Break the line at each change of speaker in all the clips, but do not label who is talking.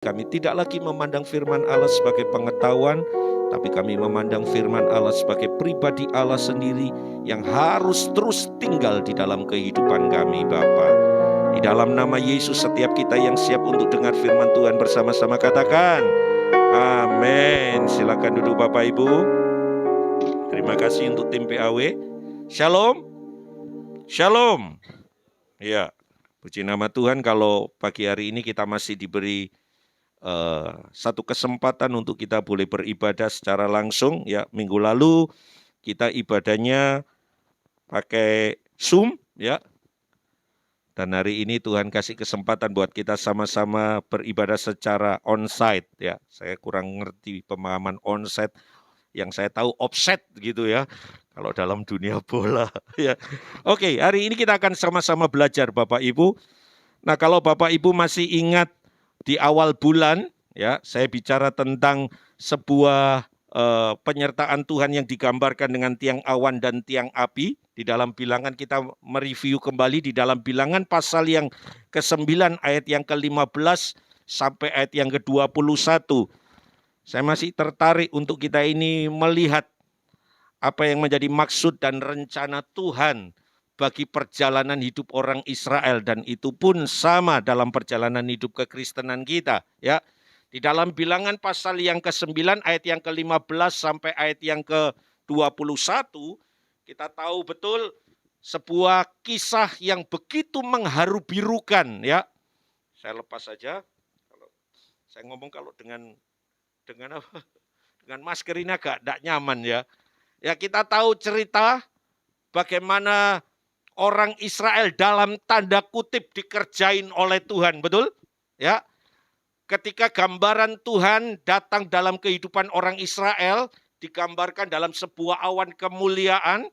Kami tidak lagi memandang firman Allah sebagai pengetahuan, tapi kami memandang firman Allah sebagai pribadi Allah sendiri yang harus terus tinggal di dalam kehidupan kami, Bapa. Di dalam nama Yesus, setiap kita yang siap untuk dengar firman Tuhan bersama-sama katakan, amin. Silakan duduk Bapak Ibu. Terima kasih untuk tim PAW. Shalom. Shalom. Ya, puji nama Tuhan kalau pagi hari ini kita masih diberi satu kesempatan untuk kita boleh beribadah secara langsung. Ya, minggu lalu kita ibadahnya pakai Zoom, ya. Dan hari ini Tuhan kasih kesempatan buat kita sama-sama beribadah secara onsite, ya. Saya kurang ngerti pemahaman onsite, yang saya tahu offset gitu ya. Kalau dalam dunia bola, ya. Oke, hari ini kita akan sama-sama belajar Bapak Ibu. Nah, kalau Bapak Ibu masih ingat di awal bulan, ya, saya bicara tentang sebuah penyertaan Tuhan yang digambarkan dengan tiang awan dan tiang api. Di dalam Bilangan kita mereview kembali di dalam Bilangan pasal yang ke-9 ayat yang ke-15 sampai ayat yang ke-21. Saya masih tertarik untuk kita ini melihat apa yang menjadi maksud dan rencana Tuhan bagi perjalanan hidup orang Israel, dan itu pun sama dalam perjalanan hidup kekristenan kita, ya. Di dalam Bilangan pasal yang ke-9 ayat yang ke-15 sampai ayat yang ke-21, kita tahu betul sebuah kisah yang begitu mengharu-birukan, ya. Saya lepas saja. Saya ngomong kalau dengan apa? Dengan masker ini agak tidak nyaman, ya. Ya, kita tahu cerita bagaimana orang Israel dalam tanda kutip dikerjain oleh Tuhan, betul? Ya. Ketika gambaran Tuhan datang dalam kehidupan orang Israel, digambarkan dalam sebuah awan kemuliaan,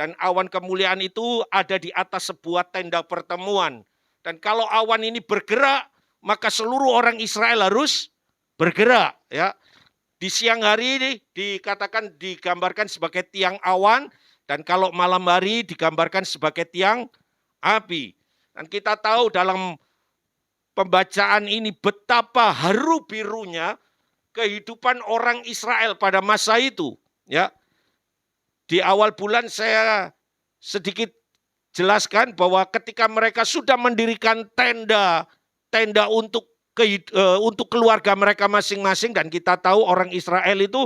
dan awan kemuliaan itu ada di atas sebuah tenda pertemuan. Dan kalau awan ini bergerak, maka seluruh orang Israel harus bergerak, ya. Di siang hari ini dikatakan digambarkan sebagai tiang awan, dan kalau malam hari digambarkan sebagai tiang api. Dan kita tahu dalam pembacaan ini betapa haru birunya kehidupan orang Israel pada masa itu, ya. Di awal bulan saya sedikit jelaskan bahwa ketika mereka sudah mendirikan tenda untuk keluarga mereka masing-masing, dan kita tahu orang Israel itu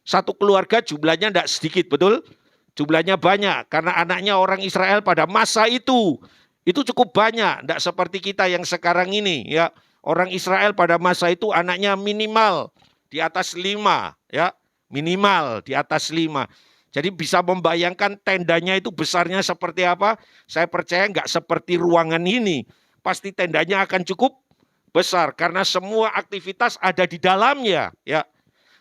satu keluarga jumlahnya tidak sedikit, betul? Jumlahnya banyak, karena anaknya orang Israel pada masa itu cukup banyak, tidak seperti kita yang sekarang ini, ya. Orang Israel pada masa itu anaknya minimal di atas 5, ya, minimal di atas 5. Jadi bisa membayangkan tendanya itu besarnya seperti apa. Saya percaya nggak seperti ruangan ini, pasti tendanya akan cukup besar karena semua aktivitas ada di dalamnya, ya.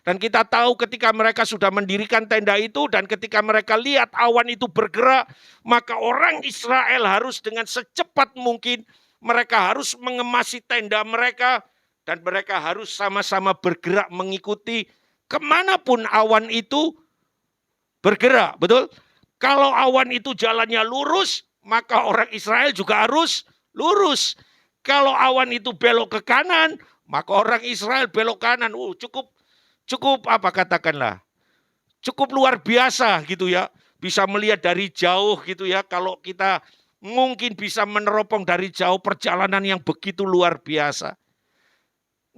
Dan kita tahu ketika mereka sudah mendirikan tenda itu dan ketika mereka lihat awan itu bergerak, maka orang Israel harus dengan secepat mungkin mereka harus mengemasi tenda mereka dan mereka harus sama-sama bergerak mengikuti kemanapun awan itu bergerak, betul? Kalau awan itu jalannya lurus, maka orang Israel juga harus lurus. Kalau awan itu belok ke kanan, maka orang Israel belok kanan. Cukup apa katakanlah, cukup luar biasa gitu ya. Bisa melihat dari jauh gitu ya. Kalau kita mungkin bisa meneropong dari jauh perjalanan yang begitu luar biasa.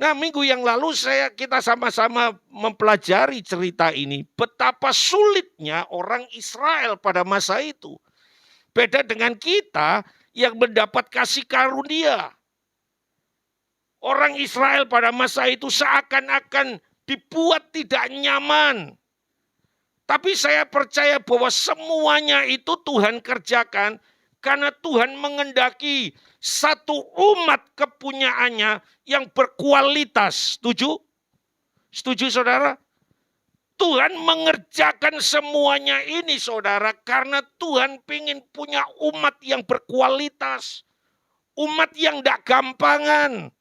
Nah, minggu yang lalu kita sama-sama mempelajari cerita ini. Betapa sulitnya orang Israel pada masa itu. Beda dengan kita yang mendapat kasih karunia. Orang Israel pada masa itu seakan-akan dibuat tidak nyaman. Tapi saya percaya bahwa semuanya itu Tuhan kerjakan karena Tuhan mengendaki satu umat kepunyaannya yang berkualitas. Setuju? Setuju saudara? Tuhan mengerjakan semuanya ini saudara karena Tuhan ingin punya umat yang berkualitas. Umat yang tidak gampangan.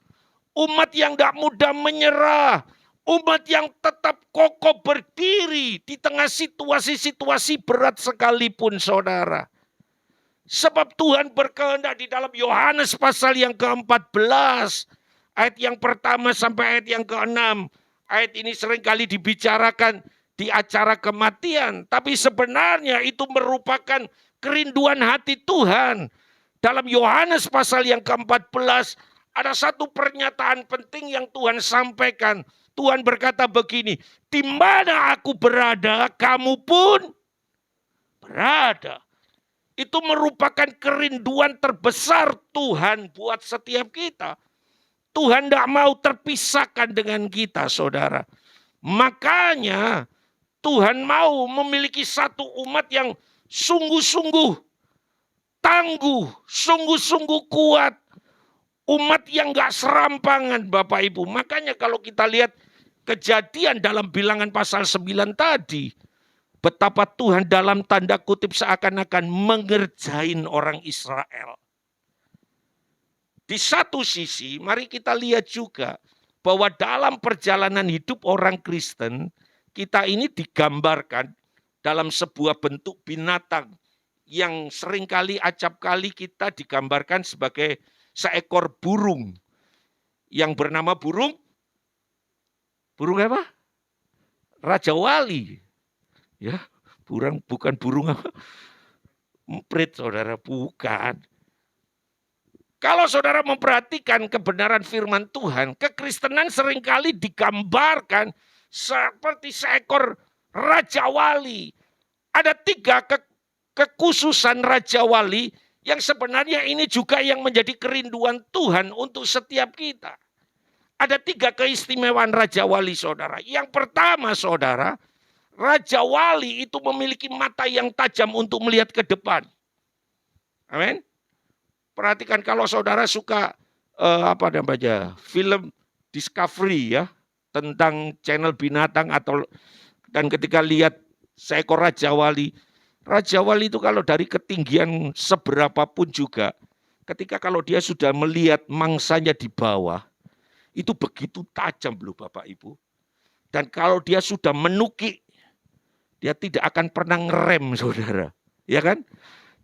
Umat yang tidak mudah menyerah. Umat yang tetap kokoh berdiri di tengah situasi-situasi berat sekalipun saudara. Sebab Tuhan berkehendak di dalam Yohanes pasal yang ke-14. Ayat yang pertama sampai ayat yang ke-6. Ayat ini seringkali dibicarakan di acara kematian. Tapi sebenarnya itu merupakan kerinduan hati Tuhan. Dalam Yohanes pasal yang ke-14 ada satu pernyataan penting yang Tuhan sampaikan. Tuhan berkata begini, di mana aku berada, kamu pun berada. Itu merupakan kerinduan terbesar Tuhan buat setiap kita. Tuhan tidak mau terpisahkan dengan kita, saudara. Makanya Tuhan mau memiliki satu umat yang sungguh-sungguh tangguh, sungguh-sungguh kuat. Umat yang gak serampangan Bapak Ibu. Makanya kalau kita lihat kejadian dalam bilangan pasal 9 tadi. Betapa Tuhan dalam tanda kutip seakan-akan mengerjain orang Israel. Di satu sisi mari kita lihat juga bahwa dalam perjalanan hidup orang Kristen. Kita ini digambarkan dalam sebuah bentuk binatang. Yang seringkali acap kali kita digambarkan sebagai seekor burung yang bernama burung apa? Raja Wali. Ya, bukan burung apa? Emprit, saudara, bukan. Kalau saudara memperhatikan kebenaran firman Tuhan, kekristenan seringkali digambarkan seperti seekor Raja Wali. Ada 3 kekhususan Raja Wali yang sebenarnya ini juga yang menjadi kerinduan Tuhan untuk setiap kita. Ada 3 keistimewaan Raja Wali, saudara. Yang pertama, saudara, Raja Wali itu memiliki mata yang tajam untuk melihat ke depan. Amin. Perhatikan kalau saudara suka film Discovery ya, tentang channel binatang dan ketika lihat seekor Raja Wali. Raja Wali itu kalau dari ketinggian seberapapun juga, ketika kalau dia sudah melihat mangsanya di bawah, itu begitu tajam loh Bapak Ibu. Dan kalau dia sudah menukik, dia tidak akan pernah ngerem saudara. Ya kan?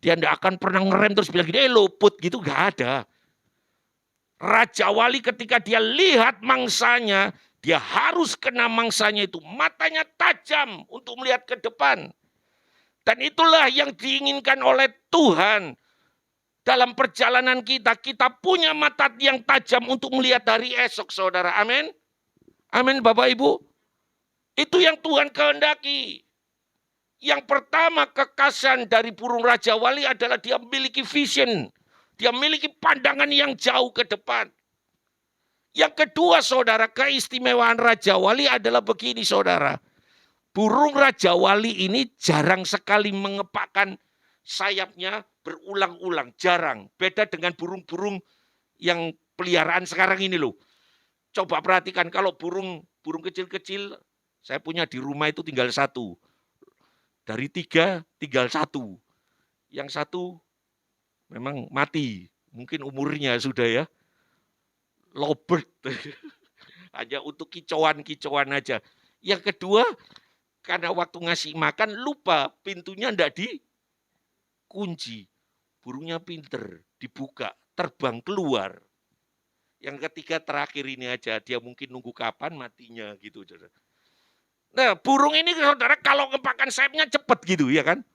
Dia tidak akan pernah ngerem terus bilang gini, luput gitu, gak ada. Raja Wali ketika dia lihat mangsanya, dia harus kena mangsanya itu. Matanya tajam untuk melihat ke depan. Dan itulah yang diinginkan oleh Tuhan. Dalam perjalanan kita punya mata yang tajam untuk melihat hari esok, saudara. Amin. Amin, Bapak Ibu. Itu yang Tuhan kehendaki. Yang pertama, kekhasan dari burung Raja Wali adalah dia memiliki vision. Dia memiliki pandangan yang jauh ke depan. Yang kedua, saudara, keistimewaan Raja Wali adalah begini, saudara. Burung Raja Wali ini jarang sekali mengepakkan sayapnya berulang-ulang, jarang. Beda dengan burung-burung yang peliharaan sekarang ini loh. Coba perhatikan kalau burung kecil-kecil, saya punya di rumah itu tinggal 1. Dari 3 tinggal 1. Yang 1 memang mati, mungkin umurnya sudah ya. Lovebird. Hanya untuk kicauan-kicauan aja. Yang kedua, karena waktu ngasih makan lupa pintunya enggak dikunci. Burungnya pinter, dibuka, terbang keluar. Yang ketiga terakhir ini aja, dia mungkin nunggu kapan matinya gitu. Nah burung ini saudara kalau ngepakkan sayapnya cepat gitu ya kan.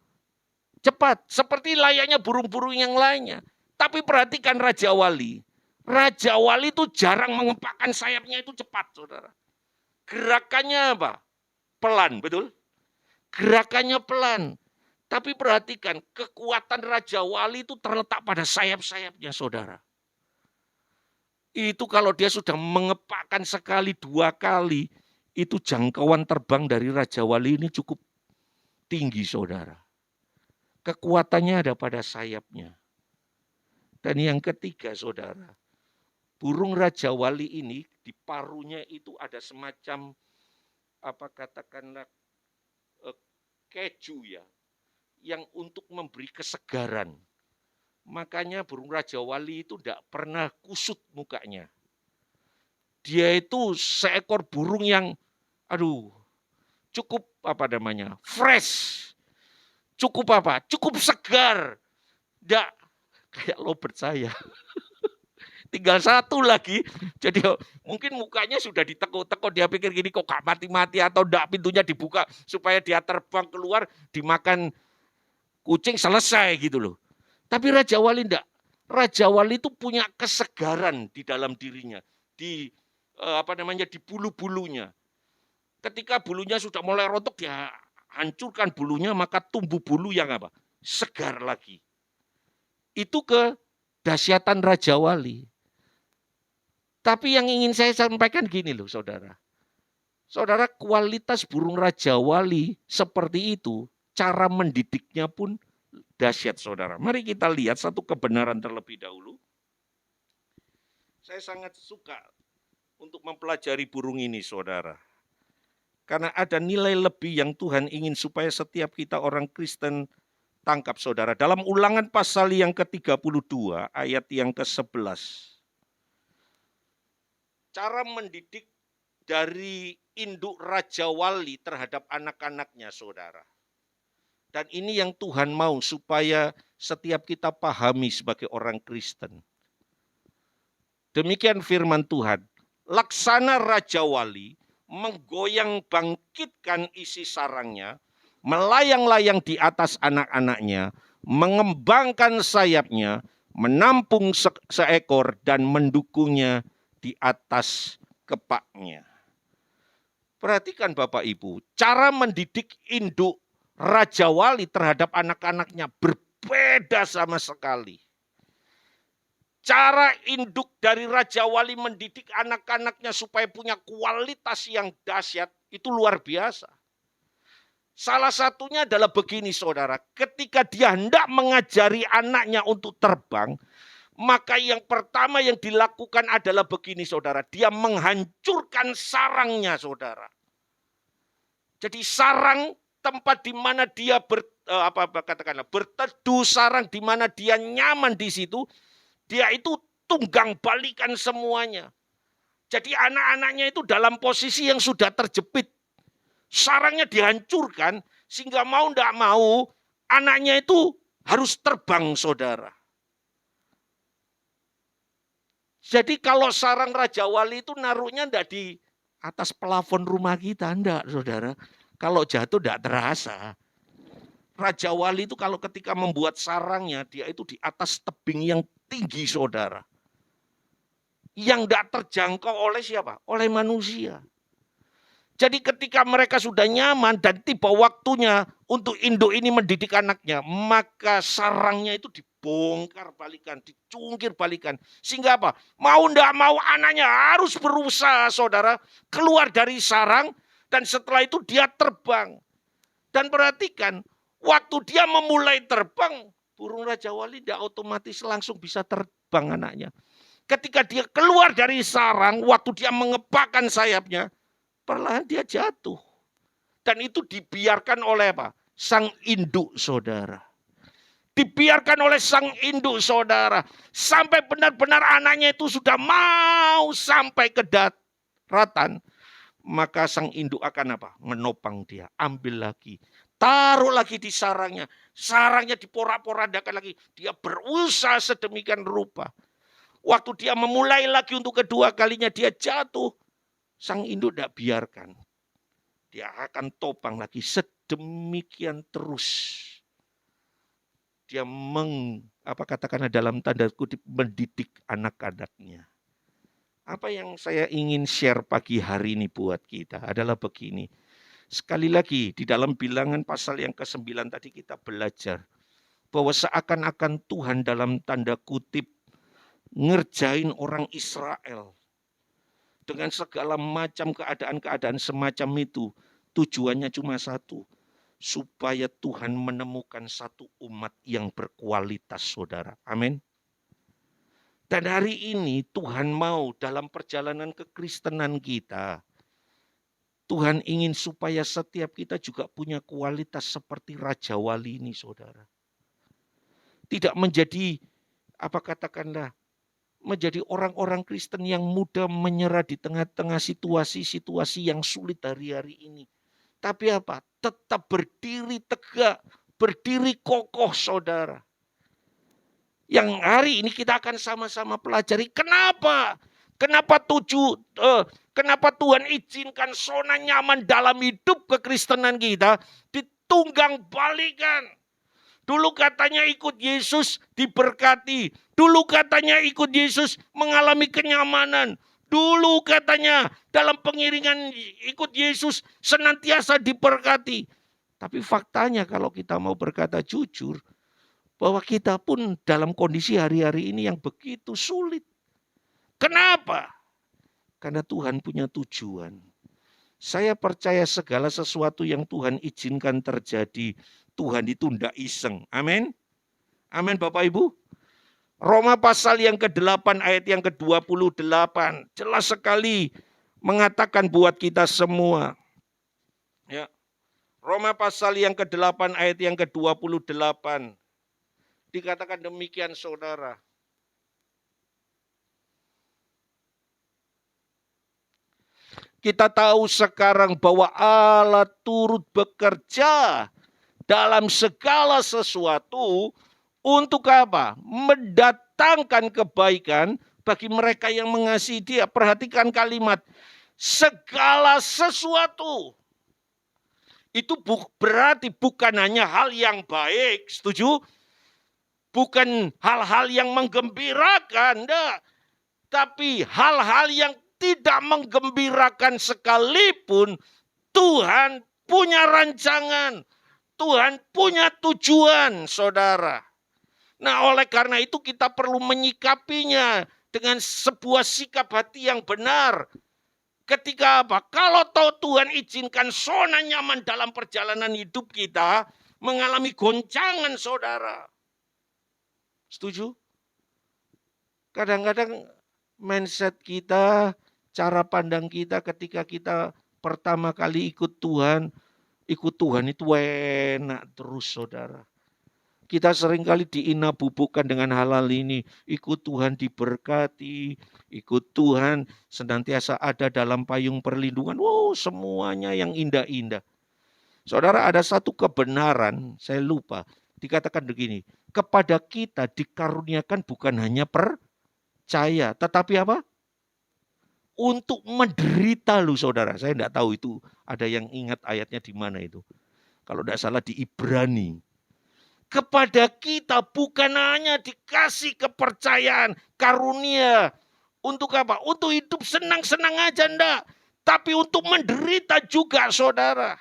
Cepat, seperti layaknya burung-burung yang lainnya. Tapi perhatikan Raja Wali. Raja Wali itu jarang mengepakkan sayapnya itu cepat saudara. Gerakannya apa? Pelan, betul? Gerakannya pelan. Tapi perhatikan, kekuatan Raja Wali itu terletak pada sayap-sayapnya, saudara. Itu kalau dia sudah mengepakkan sekali, 2 kali, itu jangkauan terbang dari Raja Wali ini cukup tinggi, saudara. Kekuatannya ada pada sayapnya. Dan yang ketiga, saudara, burung Raja Wali ini di paruhnya itu ada semacam katakanlah keju ya, yang untuk memberi kesegaran. Makanya burung Raja Wali itu tidak pernah kusut mukanya. Dia itu seekor burung yang cukup fresh. Cukup Cukup segar. Tidak kayak lovebird saya. tinggal satu lagi. Jadi mungkin mukanya sudah ditekuk-tekuk, dia pikir gini kok gak mati-mati atau enggak, pintunya dibuka supaya dia terbang keluar, dimakan kucing selesai gitu loh. Tapi Raja Wali enggak. Raja Wali itu punya kesegaran di dalam dirinya, di di bulu-bulunya. Ketika bulunya sudah mulai rontok, dia hancurkan bulunya, maka tumbuh bulu yang apa? Segar lagi. Itu kedahsyatan Raja Wali. Tapi yang ingin saya sampaikan gini loh saudara. Saudara, kualitas burung Raja Wali seperti itu, cara mendidiknya pun dahsyat saudara. Mari kita lihat satu kebenaran terlebih dahulu. Saya sangat suka untuk mempelajari burung ini saudara. Karena ada nilai lebih yang Tuhan ingin supaya setiap kita orang Kristen tangkap saudara. Dalam Ulangan pasal yang ke-32 ayat yang ke-11. Cara mendidik dari induk Raja Wali terhadap anak-anaknya saudara. Dan ini yang Tuhan mau supaya setiap kita pahami sebagai orang Kristen. Demikian firman Tuhan. Laksana Raja Wali menggoyang bangkitkan isi sarangnya, melayang-layang di atas anak-anaknya, mengembangkan sayapnya, menampung seekor dan mendukungnya di atas kepaknya. Perhatikan Bapak Ibu, cara mendidik induk Raja Wali terhadap anak-anaknya berbeda sama sekali. Cara induk dari Raja Wali mendidik anak-anaknya supaya punya kualitas yang dahsyat itu luar biasa. Salah satunya adalah begini saudara, ketika dia hendak mengajari anaknya untuk terbang, maka yang pertama yang dilakukan adalah begini saudara, dia menghancurkan sarangnya saudara. Jadi sarang tempat di mana dia berteduh, sarang di mana dia nyaman di situ, dia itu tunggang balikan semuanya. Jadi anak-anaknya itu dalam posisi yang sudah terjepit. Sarangnya dihancurkan sehingga mau tidak mau anaknya itu harus terbang saudara. Jadi kalau sarang Raja Wali itu naruhnya tidak di atas plafon rumah kita, enggak saudara. Kalau jatuh tidak terasa. Raja Wali itu kalau ketika membuat sarangnya, dia itu di atas tebing yang tinggi saudara. Yang tidak terjangkau oleh siapa? Oleh manusia. Jadi ketika mereka sudah nyaman dan tiba waktunya untuk induk ini mendidik anaknya, maka sarangnya itu dibongkar balikan, dicungkir balikan. Sehingga apa? Mau tidak mau anaknya harus berusaha saudara keluar dari sarang dan setelah itu dia terbang. Dan perhatikan, waktu dia memulai terbang, burung Raja Wali tidak otomatis langsung bisa terbang anaknya. Ketika dia keluar dari sarang, waktu dia mengepakkan sayapnya, perlahan dia jatuh. Dan itu dibiarkan oleh apa? Sang induk saudara. Dibiarkan oleh sang induk saudara. Sampai benar-benar anaknya itu sudah mau sampai ke daratan. Maka sang induk akan apa? Menopang dia. Ambil lagi. Taruh lagi di sarangnya. Sarangnya diporak-porandakan lagi. Dia berusaha sedemikian rupa. Waktu dia memulai lagi untuk kedua kalinya dia jatuh. Sang induk tidak biarkan. Dia akan topang lagi sedemikian terus. Dia dalam tanda kutip mendidik anak-anaknya. Apa yang saya ingin share pagi hari ini buat kita adalah begini. Sekali lagi di dalam Bilangan pasal yang ke-9 tadi kita belajar bahwa seakan-akan Tuhan dalam tanda kutip ngerjain orang Israel dengan segala macam keadaan-keadaan semacam itu. Tujuannya cuma satu, supaya Tuhan menemukan satu umat yang berkualitas saudara. Amin. Dan hari ini Tuhan mau dalam perjalanan kekristenan kita, Tuhan ingin supaya setiap kita juga punya kualitas seperti Raja Wali ini saudara. Tidak menjadi menjadi orang-orang Kristen yang mudah menyerah di tengah-tengah situasi-situasi yang sulit hari-hari ini. Tapi apa? Tetap berdiri tegak, berdiri kokoh saudara. yang hari ini kita akan sama-sama pelajari. Kenapa? Kenapa Tuhan izinkan zona nyaman dalam hidup kekristenan kita ditunggang balikan? Dulu katanya ikut Yesus diberkati. Dulu katanya ikut Yesus mengalami kenyamanan. Dulu katanya dalam pengiringan ikut Yesus senantiasa diberkati. Tapi faktanya kalau kita mau berkata jujur, bahwa kita pun dalam kondisi hari-hari ini yang begitu sulit. Kenapa? Karena Tuhan punya tujuan. Saya percaya segala sesuatu yang Tuhan izinkan terjadi, Tuhan itu tidak iseng. Amin. Amin Bapak Ibu. Roma pasal yang ke-8 ayat yang ke-28. Jelas sekali mengatakan buat kita semua. Ya. Roma pasal yang ke-8 ayat yang ke-28. Dikatakan demikian saudara. Kita tahu sekarang bahwa Allah turut bekerja dalam segala sesuatu untuk apa? Mendatangkan kebaikan bagi mereka yang mengasihi Dia. Perhatikan kalimat segala sesuatu. Itu berarti bukan hanya hal yang baik, setuju? Bukan hal-hal yang menggembirakan, enggak. Tapi hal-hal yang tidak menggembirakan sekalipun, Tuhan punya rancangan. Tuhan punya tujuan, saudara. Nah, oleh karena itu kita perlu menyikapinya dengan sebuah sikap hati yang benar. Ketika apa? Kalau tahu Tuhan izinkan zona nyaman dalam perjalanan hidup kita, mengalami goncangan, saudara. Setuju? Kadang-kadang mindset kita, cara pandang kita ketika kita pertama kali ikut Tuhan itu enak terus, saudara. Kita seringkali diinabubukkan dengan hal-hal ini. Ikut Tuhan diberkati, ikut Tuhan senantiasa ada dalam payung perlindungan. Wow, semuanya yang indah-indah. Saudara, ada satu kebenaran, saya lupa. Dikatakan begini, kepada kita dikaruniakan bukan hanya percaya, tetapi apa? Untuk menderita loh saudara. Saya tidak tahu itu ada yang ingat ayatnya di mana itu. Kalau tidak salah di Ibrani. Kepada kita bukan hanya dikasih kepercayaan, karunia. Untuk apa? Untuk hidup senang-senang aja enggak. Tapi untuk menderita juga saudara.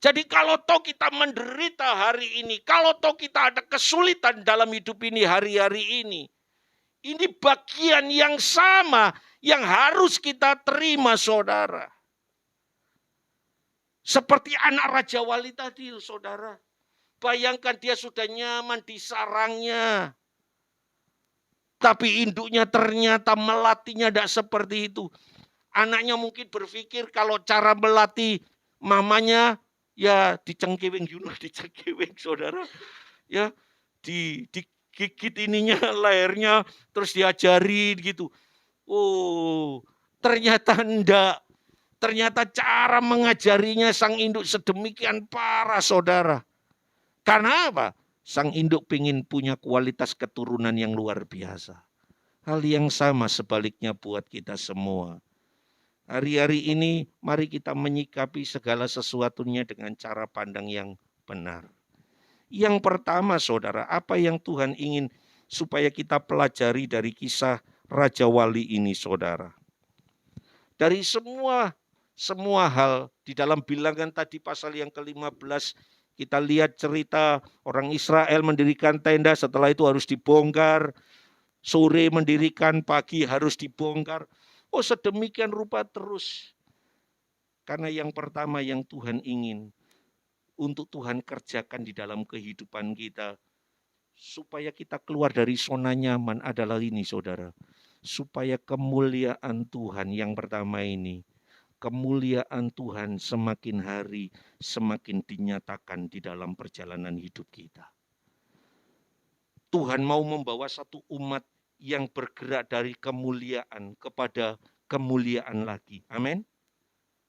Jadi kalau toh kita menderita hari ini, kalau toh kita ada kesulitan dalam hidup ini hari-hari ini bagian yang sama yang harus kita terima saudara. Seperti anak Raja Wali tadi saudara. Bayangkan dia sudah nyaman di sarangnya. Tapi induknya ternyata melatihnya tidak seperti itu. Anaknya mungkin berpikir kalau cara melatih mamanya ya dicengkeweng, dicengkeweng saudara. Ya digigit ininya lehernya terus diajarin gitu. Oh, ternyata enggak. Ternyata cara mengajarinya sang induk sedemikian parah saudara. Karena apa? Sang induk ingin punya kualitas keturunan yang luar biasa. Hal yang sama sebaliknya buat kita semua. Hari-hari ini mari kita menyikapi segala sesuatunya dengan cara pandang yang benar. Yang pertama saudara, apa yang Tuhan ingin supaya kita pelajari dari kisah Raja Wali ini saudara. Dari semua hal di dalam bilangan tadi pasal yang ke-15 kita lihat cerita orang Israel mendirikan tenda, setelah itu harus dibongkar. Sore mendirikan, pagi harus dibongkar. Oh sedemikian rupa terus. Karena yang pertama yang Tuhan ingin untuk Tuhan kerjakan di dalam kehidupan kita. Supaya kita keluar dari zona nyaman adalah ini saudara. Supaya kemuliaan Tuhan yang pertama ini. Kemuliaan Tuhan semakin hari semakin dinyatakan di dalam perjalanan hidup kita. Tuhan mau membawa satu umat yang bergerak dari kemuliaan kepada kemuliaan lagi. Amin.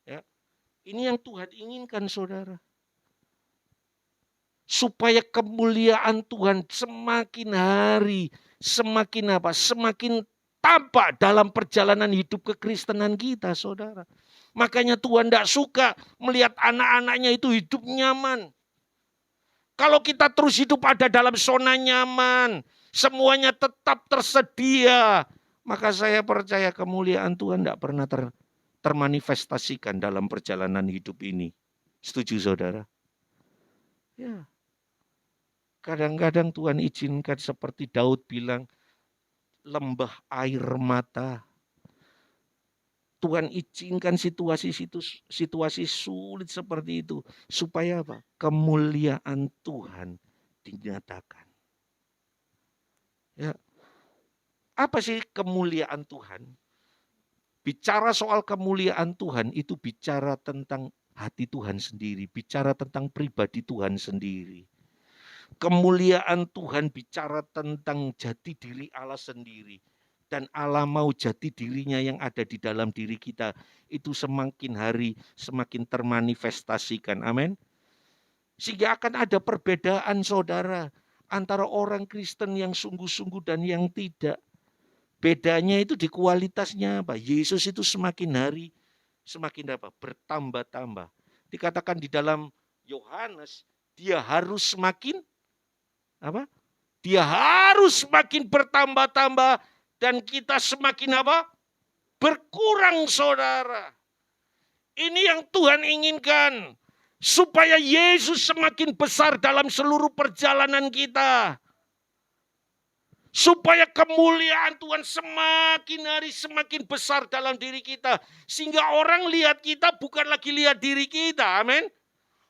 Ya. Ini yang Tuhan inginkan saudara. supaya kemuliaan Tuhan semakin hari, semakin tampak dalam perjalanan hidup kekristenan kita, saudara. Makanya Tuhan tidak suka melihat anak-anaknya itu hidup nyaman. Kalau kita terus hidup ada dalam zona nyaman, semuanya tetap tersedia, maka saya percaya kemuliaan Tuhan tidak pernah termanifestasikan dalam perjalanan hidup ini. Setuju saudara? Ya. Kadang-kadang Tuhan izinkan seperti Daud bilang, lembah air mata. Tuhan izinkan situasi sulit seperti itu. Supaya apa? Kemuliaan Tuhan dinyatakan. Ya. Apa sih kemuliaan Tuhan? Bicara soal kemuliaan Tuhan itu bicara tentang hati Tuhan sendiri. Bicara tentang pribadi Tuhan sendiri. Kemuliaan Tuhan bicara tentang jati diri Allah sendiri. Dan Allah mau jati dirinya yang ada di dalam diri kita itu semakin hari semakin termanifestasikan. Amin. Sehingga akan ada perbedaan saudara antara orang Kristen yang sungguh-sungguh dan yang tidak. Bedanya itu di kualitasnya apa? Yesus itu semakin hari semakin apa? Bertambah-tambah. Dikatakan di dalam Yohanes, dia harus semakin apa? Dia harus semakin bertambah-tambah dan kita semakin apa? Berkurang, saudara. Ini yang Tuhan inginkan. Supaya Yesus semakin besar dalam seluruh perjalanan kita. Supaya kemuliaan Tuhan semakin hari semakin besar dalam diri kita. Sehingga orang lihat kita bukan lagi lihat diri kita. Amin.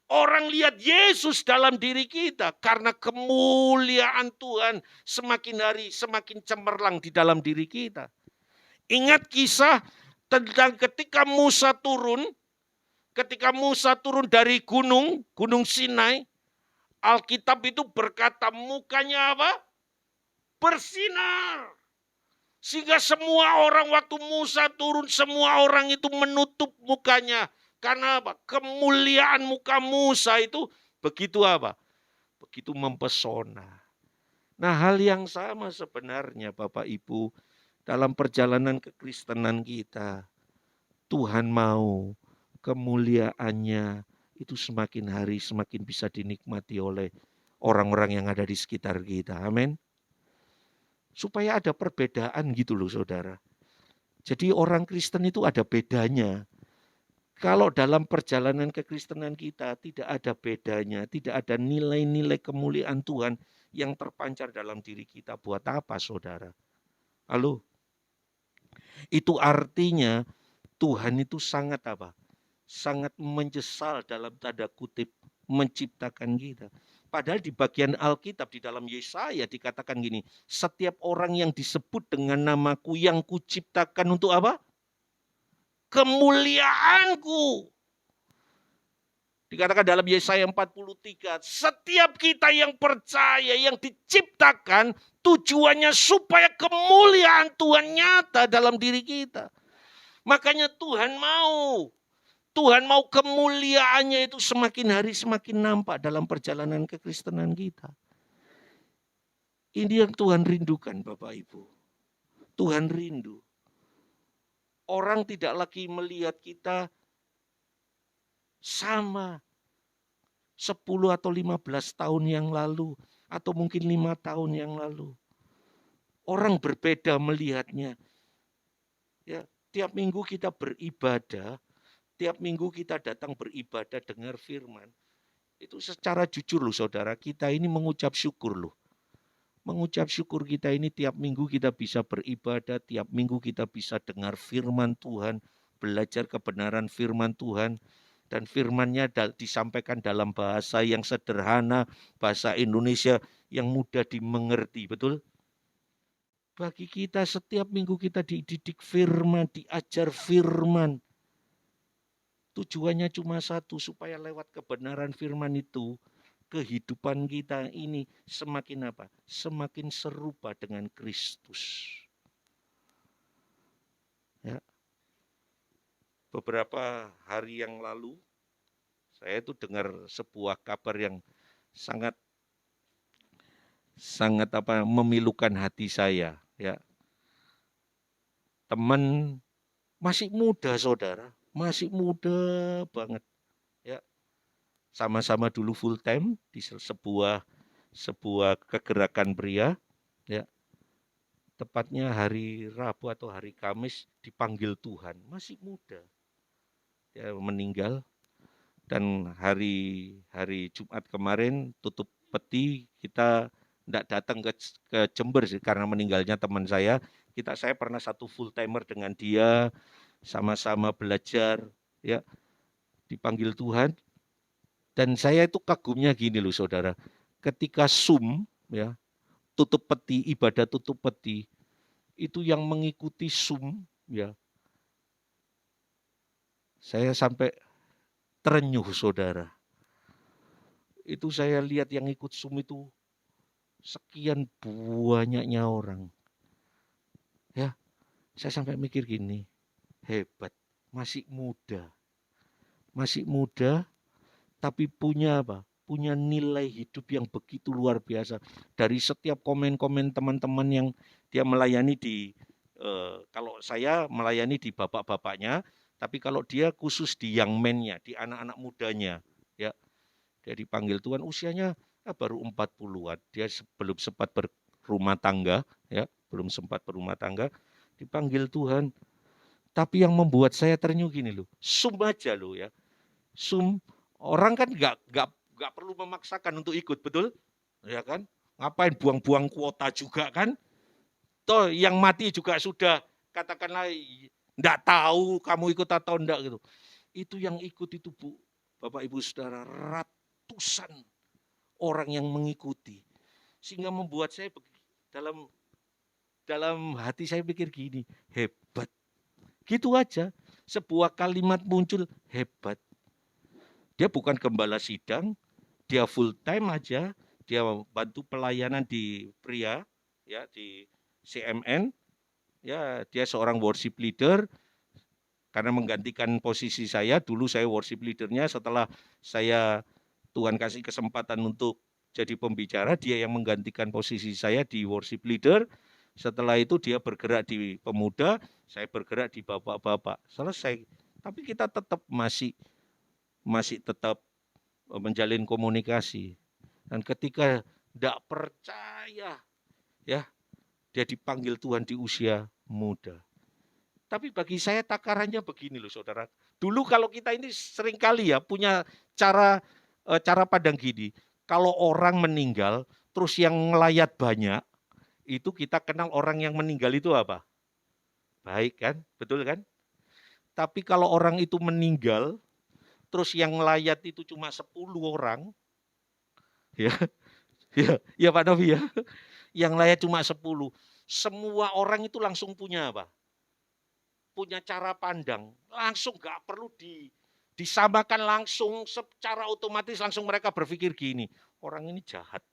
Orang lihat Yesus dalam diri kita karena kemuliaan Tuhan semakin hari semakin cemerlang di dalam diri kita. Ingat kisah tentang ketika Musa turun dari gunung Sinai, Alkitab itu berkata mukanya apa? Bersinar. Sehingga semua orang waktu Musa turun, semua orang itu menutup mukanya. Karena apa? Kemuliaan muka Musa itu begitu apa? Begitu mempesona. Nah, hal yang sama sebenarnya Bapak Ibu dalam perjalanan kekristenan kita. Tuhan mau kemuliaannya itu semakin hari semakin bisa dinikmati oleh orang-orang yang ada di sekitar kita. Amin. Supaya ada perbedaan gitu loh saudara. Jadi orang Kristen itu ada bedanya. Kalau dalam perjalanan kekristenan kita tidak ada bedanya, tidak ada nilai-nilai kemuliaan Tuhan yang terpancar dalam diri kita, buat apa saudara? Halo? Itu artinya Tuhan itu sangat apa? Sangat menyesal dalam tanda kutip menciptakan kita. Padahal di bagian Alkitab di dalam Yesaya dikatakan gini, setiap orang yang disebut dengan namaku yang kuciptakan untuk apa? Kemuliaanku. Dikatakan dalam Yesaya 43, setiap kita yang percaya, yang diciptakan, tujuannya supaya kemuliaan Tuhan nyata dalam diri kita. Makanya Tuhan mau kemuliaannya itu semakin hari semakin nampak dalam perjalanan kekristenan kita. Ini yang Tuhan rindukan Bapak Ibu. Tuhan rindu. Orang tidak lagi melihat kita sama 10 atau 15 tahun yang lalu atau mungkin 5 tahun yang lalu. Orang berbeda melihatnya. Ya, tiap minggu kita beribadah, tiap minggu kita datang beribadah dengar firman. Itu secara jujur loh saudara, kita ini mengucap syukur loh. Mengucap syukur kita ini tiap minggu kita bisa beribadah, tiap minggu kita bisa dengar firman Tuhan, belajar kebenaran firman Tuhan. Dan firman-Nya disampaikan dalam bahasa yang sederhana, bahasa Indonesia yang mudah dimengerti, betul? Bagi kita setiap minggu kita dididik firman, diajar firman. Tujuannya cuma satu, supaya lewat kebenaran firman itu, kehidupan kita ini semakin apa? Semakin serupa dengan Kristus. Ya. Beberapa hari yang lalu, saya itu dengar sebuah kabar yang sangat memilukan hati saya, ya. Teman masih muda, saudara, masih muda banget, ya. Sama-sama dulu full time di sebuah kegerakan pria, ya. Tepatnya hari Rabu atau hari Kamis dipanggil Tuhan, masih muda, ya, meninggal. Dan hari Jumat kemarin tutup peti, kita tidak datang ke Jember sih karena meninggalnya teman saya. Saya pernah satu full timer dengan dia, sama-sama belajar, ya, dipanggil Tuhan. Dan saya itu kagumnya gini loh, saudara. Ketika ya, tutup peti, ibadah tutup peti, itu yang mengikuti ya, saya sampai terenyuh, saudara. Itu saya lihat yang ikut itu sekian banyaknya orang. Ya, saya sampai mikir gini, hebat, masih muda. Masih muda, tapi punya apa? Punya nilai hidup yang begitu luar biasa. Dari setiap komen-komen teman-teman yang dia melayani kalau saya melayani di bapak-bapaknya, tapi kalau dia khusus di young man-nya, di anak-anak mudanya, ya. Dia dipanggil Tuhan, usianya baru 40-an. Dia belum sempat berumah tangga, ya, belum sempat berumah tangga, dipanggil Tuhan. Tapi yang membuat saya terenyuh gini loh, aja loh, ya. Orang kan nggak perlu memaksakan untuk ikut, betul? Ya kan? Ngapain buang-buang kuota juga kan? Toh yang mati juga sudah katakanlah enggak tahu kamu ikut atau enggak gitu. Itu yang ikut itu, Bu, Bapak Ibu Saudara, ratusan orang yang mengikuti. Sehingga membuat saya dalam hati saya pikir gini, hebat. Gitu aja. Sebuah kalimat muncul, hebat. Dia bukan gembala sidang, dia full time aja, dia bantu pelayanan di pria, ya, di CMN, ya, dia seorang worship leader karena menggantikan posisi saya. Dulu saya worship leadernya, setelah saya Tuhan kasih kesempatan untuk jadi pembicara, dia yang menggantikan posisi saya di worship leader. Setelah itu dia bergerak di pemuda, saya bergerak di bapak-bapak. Selesai. Tapi kita tetap masih tetap menjalin komunikasi. Dan ketika tidak percaya, ya, dia dipanggil Tuhan di usia muda. Tapi bagi saya takarannya begini loh, saudara. Dulu kalau kita ini seringkali ya punya cara pandang gini. Kalau orang meninggal, terus yang ngelayat banyak, itu kita kenal orang yang meninggal itu apa? Baik kan? Betul kan? Tapi kalau orang itu meninggal, terus yang ngelayat itu cuma 10 orang, ya, ya Pak Novi ya, yang layak cuma 10. Semua orang itu langsung punya apa? Punya cara pandang. Langsung nggak perlu disamakan langsung, secara otomatis langsung mereka berpikir gini, orang ini jahat.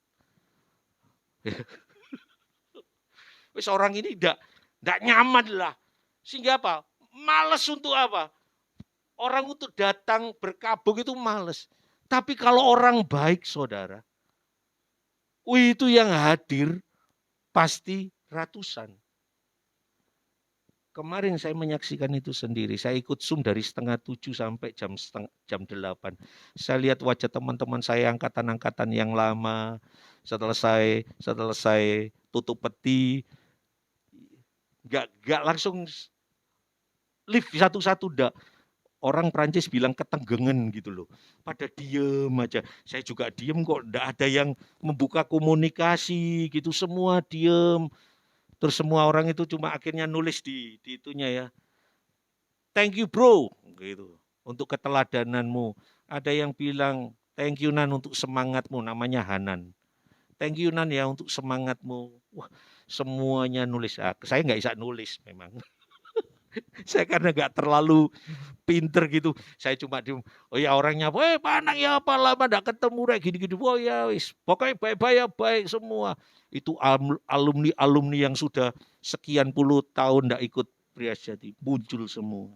Wis orang ini enggak nyaman lah. Sehingga apa? Males untuk apa? Orang untuk datang berkabung itu males. Tapi kalau orang baik, saudara, itu yang hadir pasti ratusan. Kemarin saya menyaksikan itu sendiri. Saya ikut dari 6:30 sampai jam 8. Saya lihat wajah teman-teman saya angkatan-angkatan yang lama. Setelah saya tutup peti, nggak langsung lift satu-satu, enggak. Orang Prancis bilang ketenggengan gitu loh. Pada diem aja. Saya juga diem kok. Enggak ada yang membuka komunikasi gitu. Semua diem. Terus semua orang itu cuma akhirnya nulis di itunya ya. Thank you bro. Gitu. Untuk keteladananmu. Ada yang bilang thank you Nan untuk semangatmu. Namanya Hanan. Thank you Nan ya untuk semangatmu. Wah, semuanya nulis. Saya nggak bisa nulis memang. Saya karena nggak terlalu pinter gitu. Saya cuma oh ya orangnya, Panang ya apa lama nggak ketemu rek gini-gini. Oh ya wis, pokoknya baik-baik ya baik semua. Itu alumni yang sudah sekian puluh tahun nggak ikut Priasjati muncul semua.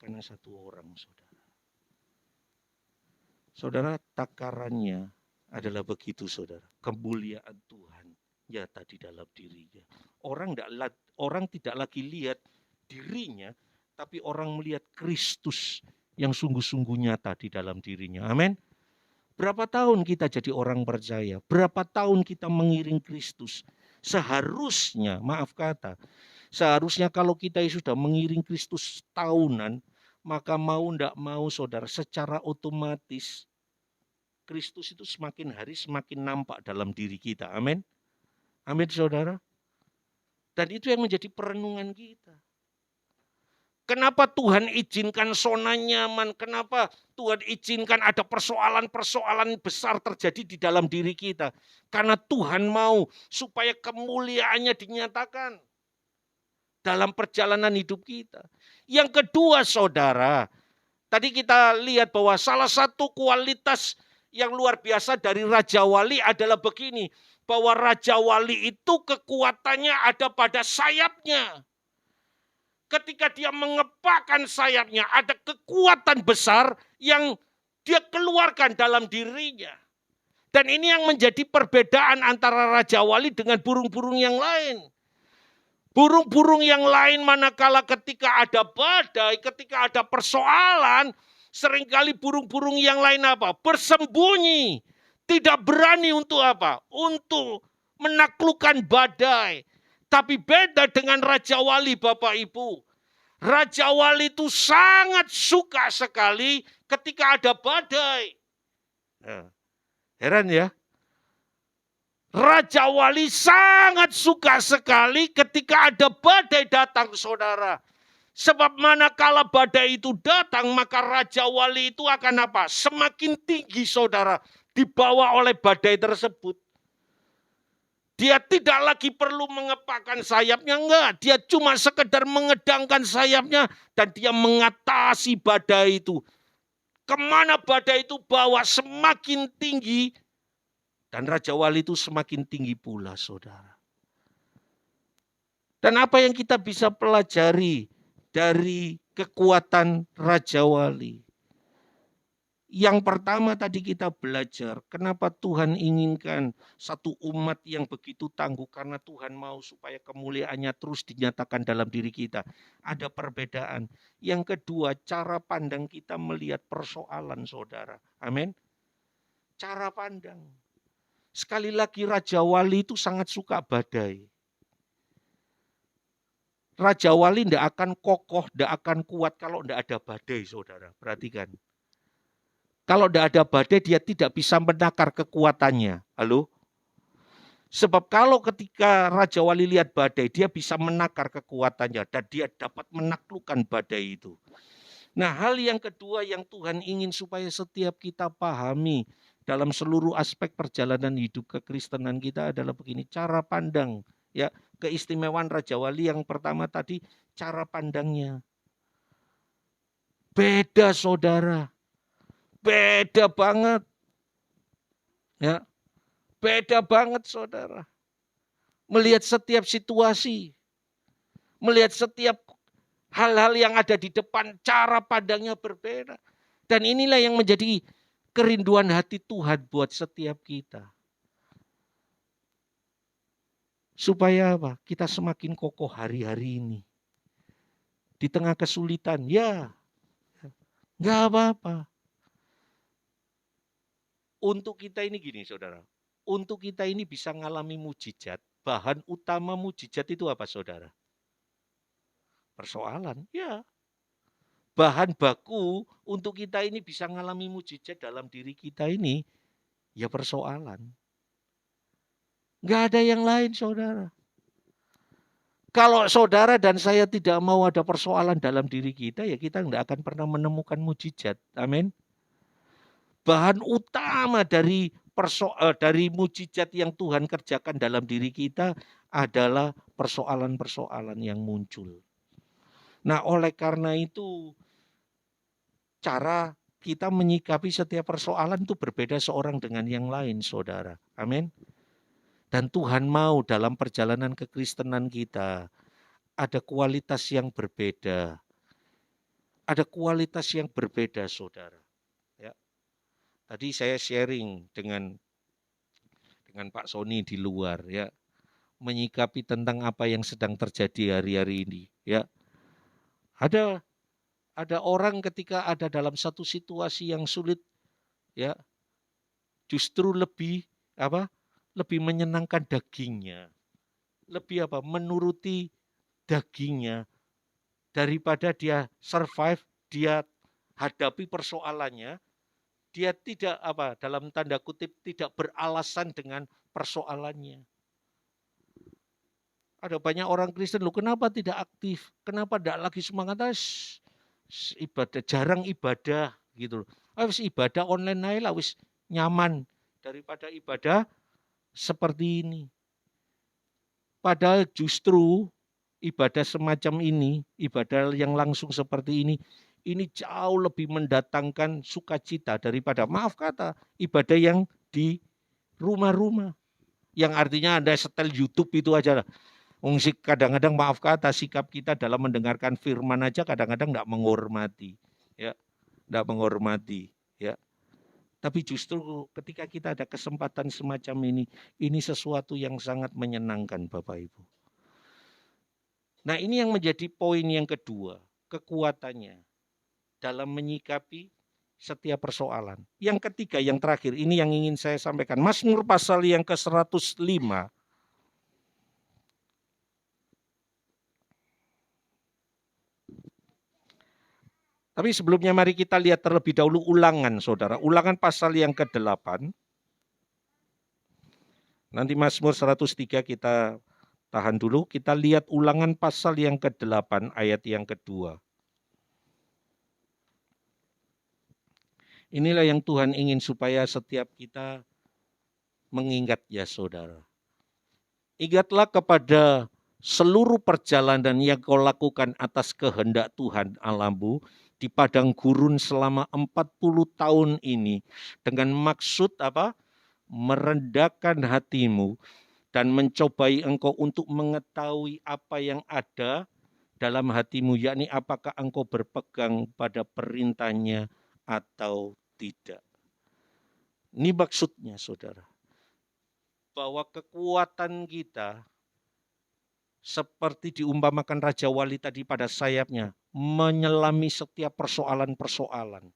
Karena satu orang, saudara. Saudara, takarannya adalah begitu, saudara. Kemuliaan Tuhan nyata di dalam dirinya. Orang tidak lagi lihat dirinya, tapi orang melihat Kristus yang sungguh-sungguh nyata di dalam dirinya. Amin. Berapa tahun kita jadi orang percaya? Berapa tahun kita mengiring Kristus? Seharusnya, maaf kata, seharusnya kalau kita sudah mengiring Kristus tahunan, maka mau tidak mau saudara, secara otomatis Kristus itu semakin hari semakin nampak dalam diri kita. Amin. Amin, saudara. Dan itu yang menjadi perenungan kita. Kenapa Tuhan izinkan zona nyaman? Kenapa Tuhan izinkan ada persoalan-persoalan besar terjadi di dalam diri kita? Karena Tuhan mau supaya kemuliaannya dinyatakan dalam perjalanan hidup kita. Yang kedua, saudara, tadi kita lihat bahwa salah satu kualitas yang luar biasa dari Raja Wali adalah begini, bahwa Raja Wali itu kekuatannya ada pada sayapnya. Ketika dia mengepakkan sayapnya, ada kekuatan besar yang dia keluarkan dalam dirinya. Dan ini yang menjadi perbedaan antara Raja Wali dengan burung-burung yang lain. Burung-burung yang lain manakala ketika ada badai, ketika ada persoalan, seringkali burung-burung yang lain apa? Bersembunyi. Tidak berani untuk apa? Untuk menaklukkan badai. Tapi beda dengan Raja Wali, Bapak Ibu. Raja Wali itu sangat suka sekali ketika ada badai. Heran ya. Raja Wali sangat suka sekali ketika ada badai datang, saudara. Sebab manakala badai itu datang, maka Raja Wali itu akan apa? Semakin tinggi, saudara, dibawa oleh badai tersebut. Dia tidak lagi perlu mengepakkan sayapnya, enggak. Dia cuma sekedar mengedangkan sayapnya dan dia mengatasi badai itu. Kemana badai itu bawa semakin tinggi, dan Raja Wali itu semakin tinggi pula, saudara. Dan apa yang kita bisa pelajari dari kekuatan Raja Wali? Yang pertama tadi kita belajar, kenapa Tuhan inginkan satu umat yang begitu tangguh, karena Tuhan mau supaya kemuliaannya terus dinyatakan dalam diri kita. Ada perbedaan. Yang kedua, cara pandang kita melihat persoalan, saudara. Amin. Cara pandang. Sekali lagi Raja Wali itu sangat suka badai. Raja Wali tidak akan kokoh, tidak akan kuat kalau tidak ada badai, saudara. Perhatikan. Kalau tidak ada badai, dia tidak bisa menakar kekuatannya. Halo? Sebab kalau ketika Raja Wali lihat badai, dia bisa menakar kekuatannya dan dia dapat menaklukkan badai itu. Nah, hal yang kedua yang Tuhan ingin supaya setiap kita pahami dalam seluruh aspek perjalanan hidup kekristenan kita adalah begini, cara pandang. Ya, keistimewaan Raja Wali yang pertama tadi, cara pandangnya. Beda, saudara. Beda banget. Ya. Beda banget, saudara. Melihat setiap situasi. Melihat setiap hal-hal yang ada di depan, cara pandangnya berbeda. Dan inilah yang menjadi kerinduan hati Tuhan buat setiap kita. Supaya apa? Kita semakin kokoh hari-hari ini. Di tengah kesulitan, ya. Enggak apa-apa. Untuk kita ini gini, saudara. Untuk kita ini bisa mengalami mujizat. Bahan utama mujizat itu apa, saudara? Persoalan, ya. Bahan baku untuk kita ini bisa mengalami mujizat dalam diri kita ini, ya persoalan. Enggak ada yang lain, saudara. Kalau saudara dan saya tidak mau ada persoalan dalam diri kita, ya kita enggak akan pernah menemukan mujizat. Amin. Bahan utama dari mujizat yang Tuhan kerjakan dalam diri kita adalah persoalan-persoalan yang muncul. Nah, oleh karena itu cara kita menyikapi setiap persoalan itu berbeda seorang dengan yang lain, saudara. Amin. Dan Tuhan mau dalam perjalanan kekristenan kita ada kualitas yang berbeda. Ada kualitas yang berbeda, saudara. Ya. Tadi saya sharing dengan dengan Pak Sony di luar ya, menyikapi tentang apa yang sedang terjadi hari-hari ini ya. Ada orang ketika ada dalam satu situasi yang sulit ya, justru lebih apa? Lebih menyenangkan dagingnya. Lebih apa? Menuruti dagingnya daripada dia survive, dia hadapi persoalannya, dia tidak apa? Dalam tanda kutip tidak beralasan dengan persoalannya. Ada banyak orang Kristen, loh kenapa tidak aktif? Kenapa tidak lagi semangat? Ibadah, jarang ibadah gitu loh. Wis ibadah online aja lah, wis nyaman daripada ibadah seperti ini. Padahal justru ibadah semacam ini, ibadah yang langsung seperti ini jauh lebih mendatangkan sukacita daripada, maaf kata, ibadah yang di rumah-rumah. Yang artinya Anda setel YouTube itu aja lah. Kadang-kadang maaf kata sikap kita dalam mendengarkan firman aja kadang-kadang enggak menghormati, ya, enggak menghormati, ya. Tapi justru ketika kita ada kesempatan semacam ini sesuatu yang sangat menyenangkan Bapak Ibu. Nah ini yang menjadi poin yang kedua, kekuatannya dalam menyikapi setiap persoalan. Yang ketiga, yang terakhir, ini yang ingin saya sampaikan. Mazmur pasal yang ke-105. Tapi sebelumnya mari kita lihat terlebih dahulu Ulangan, saudara. Ulangan pasal yang ke-8. Nanti Mazmur 103 kita tahan dulu. Kita lihat Ulangan pasal yang ke-8 ayat yang kedua. Inilah yang Tuhan ingin supaya setiap kita mengingat ya saudara. Ingatlah kepada seluruh perjalanan yang kau lakukan atas kehendak Tuhan Allahmu di padang gurun selama 40 tahun ini dengan maksud apa? Merendahkan hatimu dan mencobai engkau untuk mengetahui apa yang ada dalam hatimu, yakni apakah engkau berpegang pada perintahnya atau tidak. Ini maksudnya saudara, bahwa kekuatan kita seperti diumpamakan Raja Wali tadi pada sayapnya, menyelami setiap persoalan-persoalan.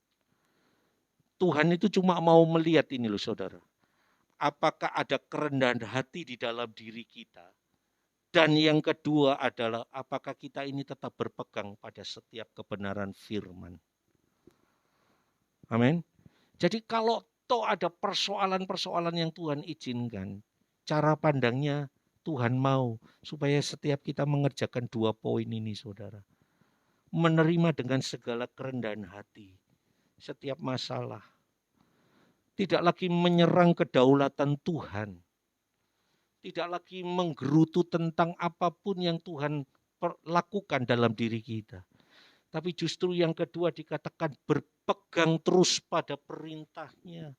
Tuhan itu cuma mau melihat ini loh saudara. Apakah ada kerendahan hati di dalam diri kita. Dan yang kedua adalah apakah kita ini tetap berpegang pada setiap kebenaran firman. Amin. Jadi kalau toh ada persoalan-persoalan yang Tuhan izinkan, cara pandangnya Tuhan mau supaya setiap kita mengerjakan 2 poin ini saudara. Menerima dengan segala kerendahan hati setiap masalah. Tidak lagi menyerang kedaulatan Tuhan. Tidak lagi menggerutu tentang apapun yang Tuhan lakukan dalam diri kita. Tapi justru yang kedua dikatakan berpegang terus pada perintahnya.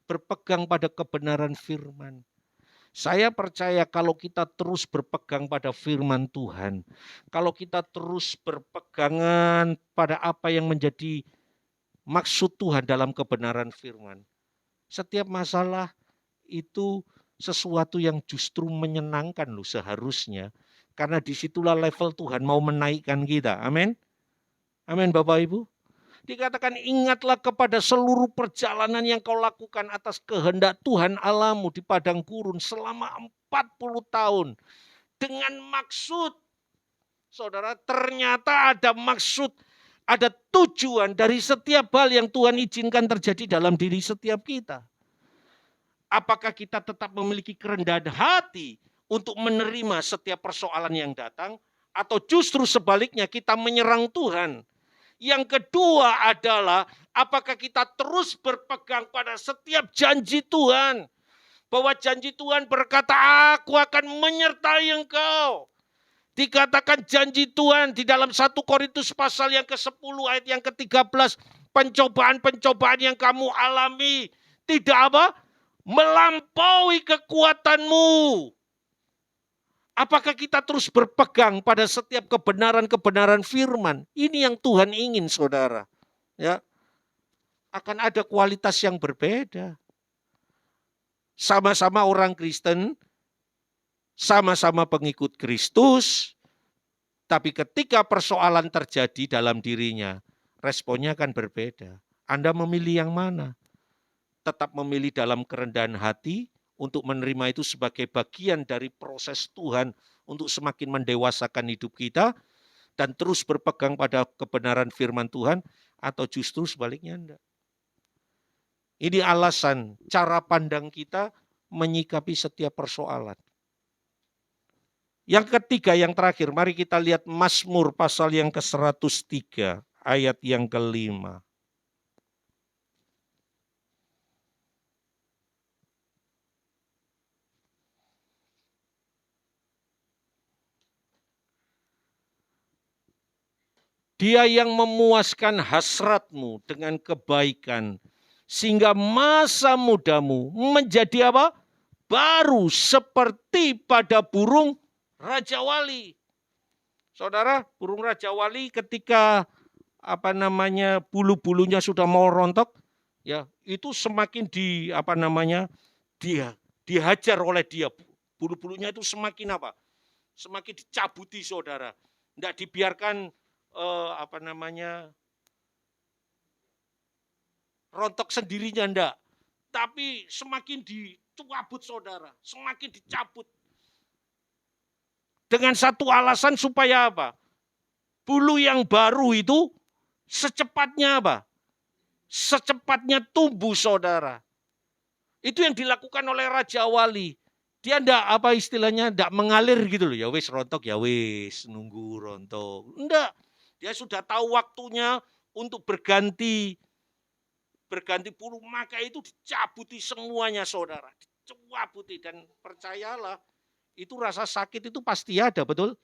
Berpegang pada kebenaran firman. Saya percaya kalau kita terus berpegang pada firman Tuhan, kalau kita terus berpegangan pada apa yang menjadi maksud Tuhan dalam kebenaran firman, setiap masalah itu sesuatu yang justru menyenangkan loh seharusnya, karena disitulah level Tuhan mau menaikkan kita. Amin. Amin Bapak Ibu. Dikatakan ingatlah kepada seluruh perjalanan yang kau lakukan atas kehendak Tuhan Allahmu di padang gurun selama 40 tahun. Dengan maksud, saudara, ternyata ada maksud, ada tujuan dari setiap hal yang Tuhan izinkan terjadi dalam diri setiap kita. Apakah kita tetap memiliki kerendahan hati untuk menerima setiap persoalan yang datang, atau justru sebaliknya kita menyerang Tuhan? Yang kedua adalah apakah kita terus berpegang pada setiap janji Tuhan. Bahwa janji Tuhan berkata, aku akan menyertai engkau. Dikatakan janji Tuhan di dalam 1 Korintus pasal yang ke-10 ayat yang ke-13. Pencobaan-pencobaan yang kamu alami tidak apa? Melampaui kekuatanmu. Apakah kita terus berpegang pada setiap kebenaran-kebenaran firman? Ini yang Tuhan ingin saudara. Ya, akan ada kualitas yang berbeda. Sama-sama orang Kristen, sama-sama pengikut Kristus, tapi ketika persoalan terjadi dalam dirinya, responnya akan berbeda. Anda memilih yang mana? Tetap memilih dalam kerendahan hati untuk menerima itu sebagai bagian dari proses Tuhan untuk semakin mendewasakan hidup kita dan terus berpegang pada kebenaran firman Tuhan, atau justru sebaliknya enggak. Ini alasan cara pandang kita menyikapi setiap persoalan. Yang ketiga, yang terakhir, mari kita lihat Mazmur pasal yang ke-103, ayat yang ke-5. Dia yang memuaskan hasratmu dengan kebaikan, sehingga masa mudamu menjadi apa? Baru seperti pada burung Raja Wali. Saudara, burung Raja Wali ketika bulu-bulunya sudah mau rontok, ya, itu semakin dihajar oleh dia. Bulu-bulunya itu semakin Semakin dicabuti, saudara. Tidak dibiarkan rontok sendirinya, enggak. Tapi semakin dicabut, saudara. Semakin dicabut. Dengan satu alasan supaya apa? Bulu yang baru itu secepatnya secepatnya tumbuh, saudara. Itu yang dilakukan oleh Raja Wali. Dia enggak mengalir gitu loh. Ya wis rontok, ya wis nunggu rontok. Enggak. Dia sudah tahu waktunya untuk berganti bulu, maka itu dicabuti semuanya, saudara. Dicabuti, dan percayalah, itu rasa sakit itu pasti ada, betul?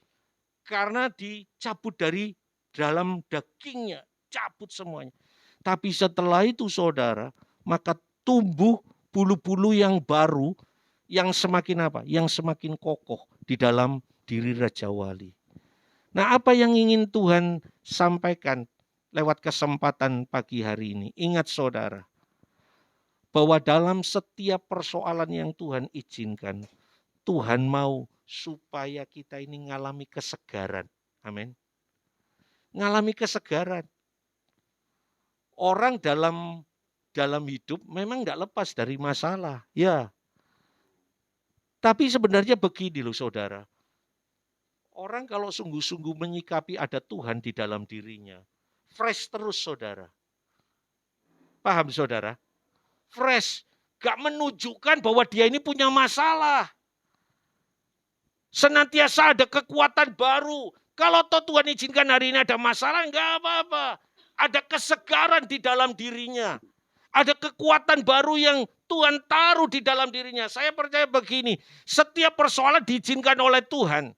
Karena dicabut dari dalam dagingnya, cabut semuanya. Tapi setelah itu, saudara, maka tumbuh bulu-bulu yang baru, yang semakin Yang semakin kokoh di dalam diri Raja Wali. Nah, apa yang ingin Tuhan sampaikan lewat kesempatan pagi hari ini? Ingat, saudara, bahwa dalam setiap persoalan yang Tuhan izinkan, Tuhan mau supaya kita ini ngalami kesegaran. Amin. Ngalami kesegaran. Orang dalam hidup memang enggak lepas dari masalah. Ya. Tapi sebenarnya begini loh, saudara. Orang kalau sungguh-sungguh menyikapi ada Tuhan di dalam dirinya, fresh terus, saudara. Paham, saudara? Fresh. Gak menunjukkan bahwa dia ini punya masalah. Senantiasa ada kekuatan baru. Kalau toh Tuhan izinkan hari ini ada masalah, enggak apa-apa. Ada kesegaran di dalam dirinya. Ada kekuatan baru yang Tuhan taruh di dalam dirinya. Saya percaya begini, setiap persoalan diizinkan oleh Tuhan.